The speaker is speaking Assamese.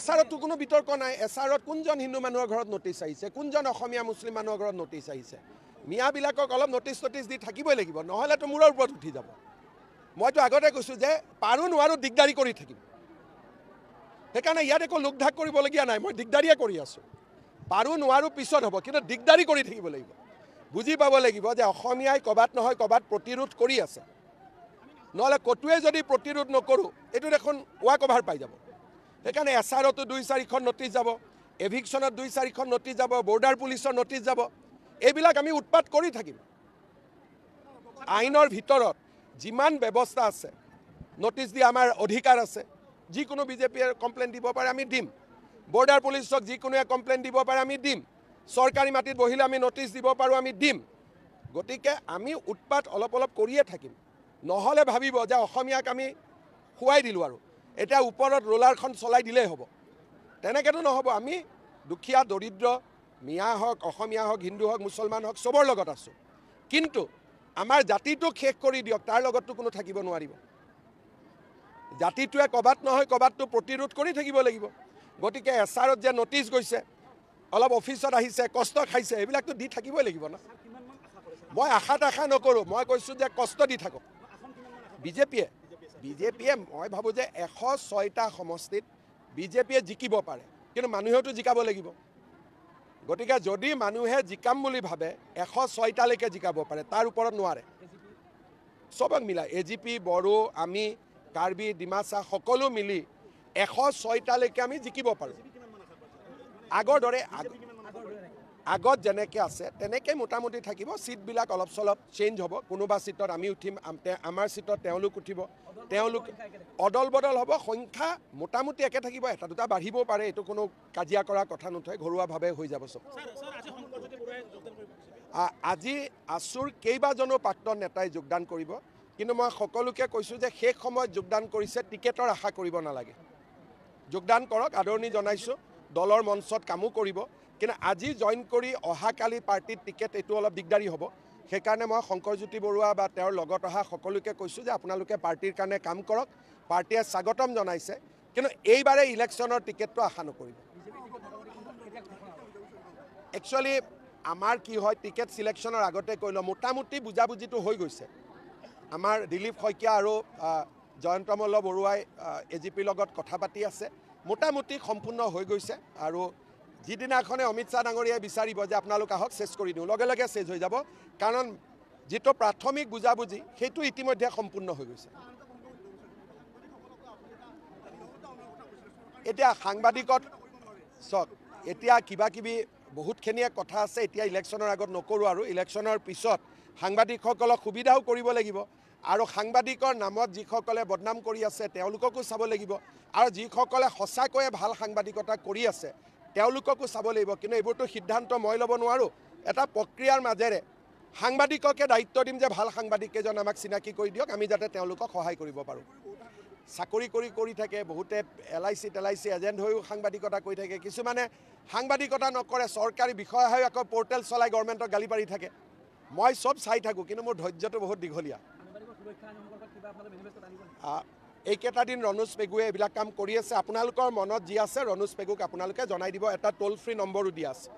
এছাৰতো কোনো বিতৰ্ক নাই। এছাৰত কোনজন হিন্দু মানুহৰ ঘৰত নটিচ আহিছে, কোনজন অসমীয়া মুছলিম মানুহৰ ঘৰত নটিচ আহিছে। মিয়াবিলাকক অলপ নটিচ দি থাকিবই লাগিব, নহ'লেতো মূৰৰ ওপৰত উঠি যাব। মইতো আগতে কৈছোঁ যে পাৰোঁ নোৱাৰোঁ দিগদাৰি কৰি থাকিম। সেইকাৰণে ইয়াত একো লোক ঢাক কৰিবলগীয়া নাই, মই দিগদাৰিয়ে কৰি আছোঁ। পাৰোঁ নোৱাৰোঁ পিছত হ'ব, কিন্তু দিগদাৰি কৰি থাকিব লাগিব। বুজি পাব লাগিব যে অসমীয়াই ক'ৰবাত নহয় ক'ৰবাত প্ৰতিৰোধ কৰি আছে, নহ'লে ক'তোৱে যদি প্ৰতিৰোধ নকৰোঁ এইটো দেখোন ৱাক অভাৰ পাই যাব। সেইকাৰণে এছাৰতো 2-4খন নটিচ যাব, এভিকশ্যনত 2-4খন নটিচ যাব, বৰ্ডাৰ পুলিচৰ নটিচ যাব। এইবিলাক আমি উৎপাত কৰি থাকিম। আইনৰ ভিতৰত যিমান ব্যৱস্থা আছে নটিচ দিয়া আমাৰ অধিকাৰ আছে। যিকোনো বিজেপিয়ে কমপ্লেইন দিব পাৰে আমি দিম, বৰ্ডাৰ পুলিচক যিকোনোৱে কমপ্লেইন দিব পাৰে আমি দিম, চৰকাৰী মাটিত বহিলে আমি নটিচ দিব পাৰোঁ আমি দিম। গতিকে আমি উৎপাত অলপ অলপ কৰিয়ে থাকিম। নহ'লে ভাবিব যে অসমীয়াক আমি খুৱাই দিলোঁ আৰু এতিয়া ওপৰত ৰোলাৰখন চলাই দিলেই হ'ব। তেনেকৈতো নহ'ব। আমি দুখীয়া দৰিদ্ৰ মিয়া হওক, অসমীয়া হওক, হিন্দু হওক, মুছলমান হওক, চবৰ লগত আছোঁ। কিন্তু আমাৰ জাতিটোক শেষ কৰি দিয়ক, তাৰ লগততো কোনো থাকিব নোৱাৰিব। জাতিটোৱে ক'ৰবাত নহয় ক'ৰবাততো প্ৰতিৰোধ কৰি থাকিব লাগিব। গতিকে এছাৰত যে নটিচ গৈছে, অলপ অফিচত আহিছে, কষ্ট খাইছে, এইবিলাকতো দি থাকিবই লাগিব ন। মই আশা নকৰোঁ, মই কৈছোঁ যে কষ্ট দি থাকক। বিজেপিয়ে মই ভাবোঁ যে 106টা সমষ্টিত বিজেপিয়ে জিকিব পাৰে, কিন্তু মানুহেওতো জিকাব লাগিব। গতিকে যদি মানুহে জিকাম বুলি ভাবে 106টালৈকে জিকাব পাৰে, তাৰ ওপৰত নোৱাৰে। চবক মিলাই AGP, বড়ো, আমি, কাৰ্বি, ডিমাচা সকলো মিলি 106টালৈকে আমি জিকিব পাৰোঁ। আগৰ দৰে আগত যেনেকৈ আছে তেনেকৈ মোটামুটি থাকিব। ছিটবিলাক অলপ চলপ চেঞ্জ হ'ব। কোনোবা ছিটত আমি উঠিম, আমাৰ ছিটত তেওঁলোক উঠিব, তেওঁলোক অদল বদল হ'ব। সংখ্যা মোটামুটি একে থাকিব, এটা দুটা বাঢ়িবও পাৰে, এইটো কোনো কাজিয়া কৰাৰ কথা নথয়, ঘৰুৱাভাৱে হৈ যাব চব। আজি আছুৰ কেইবাজনো প্ৰাক্তন নেতাই যোগদান কৰিব, কিন্তু মই সকলোকে কৈছোঁ যে শেষ সময়ত যোগদান কৰিছে, টিকেটৰ আশা কৰিব নালাগে। যোগদান কৰক, আদৰণি জনাইছোঁ। দলৰ মঞ্চত কামো কৰিব, কিন্তু আজি জইন কৰি অহাকালি পাৰ্টিত টিকেট এইটো অলপ দিগদাৰী হ'ব। সেইকাৰণে মই শংকৰজ্যোতি বৰুৱা বা তেওঁৰ লগত অহা সকলোকে কৈছোঁ যে আপোনালোকে পাৰ্টিৰ কাৰণে কাম কৰক। পাৰ্টিয়ে স্বাগতম জনাইছে, কিন্তু এইবাৰে ইলেকশ্যনৰ টিকেটটো আশা নকৰিব। একচুৱেলি আমাৰ কি হয়, টিকেট চিলেকশ্যনৰ আগতে কৈ লওঁ, মোটামুটি বুজাবুজিটো হৈ গৈছে। আমাৰ দিলীপ শইকীয়া আৰু জয়ন্তমল্ল বৰুৱাই AGPৰ লগত কথা পাতি আছে, মোটামুটি সম্পূৰ্ণ হৈ গৈছে। আৰু যিদিনাখনে অমিত শ্বাহ ডাঙৰীয়াই বিচাৰিব যে আপোনালোক আহক চেছ কৰি দিওঁ, লগে লগে চেছ হৈ যাব। কাৰণ যিটো প্ৰাথমিক বুজাবুজি সেইটো ইতিমধ্যে সম্পূৰ্ণ হৈ গৈছে। এতিয়া সাংবাদিকত চাওক, এতিয়া কিবা কিবি বহুতখিনিয়ে কথা আছে, এতিয়া ইলেকশ্যনৰ আগত নকৰোঁ। আৰু ইলেকশ্যনৰ পিছত সাংবাদিকসকলক সুবিধাও কৰিব লাগিব, আৰু সাংবাদিকৰ নামত যিসকলে বদনাম কৰি আছে তেওঁলোককো চাব লাগিব, আৰু যিসকলে সঁচাকৈয়ে ভাল সাংবাদিকতা কৰি আছে তেওঁলোককো চাব লাগিব। কিন্তু এইবোৰতো সিদ্ধান্ত মই ল'ব নোৱাৰোঁ। এটা প্ৰক্ৰিয়াৰ মাজেৰে সাংবাদিককে দায়িত্ব দিম যে ভাল সাংবাদিককেইজন আমাক চিনাকি কৰি দিয়ক, আমি যাতে তেওঁলোকক সহায় কৰিব পাৰোঁ। চাকৰি কৰি থাকে, বহুতে LIC এজেণ্ট হৈও সাংবাদিকতা কৰি থাকে, কিছুমানে সাংবাদিকতা নকৰে, চৰকাৰী বিষয়া হৈ আকৌ পৰ্টেল চলাই গভৰ্ণমেণ্টক গালি পাৰি থাকে। মই চব চাই থাকোঁ, কিন্তু মোৰ ধৈৰ্যটো বহুত দীঘলীয়া। এইকেইটা দিন ৰণোজ পেগুৱে এইবিলাক কাম কৰি আছে। আপোনালোকৰ মনত যি আছে ৰণোজ পেগুক আপোনালোকে জনাই দিব। এটা টোল ফ্ৰী নম্বৰো দিয়া আছে।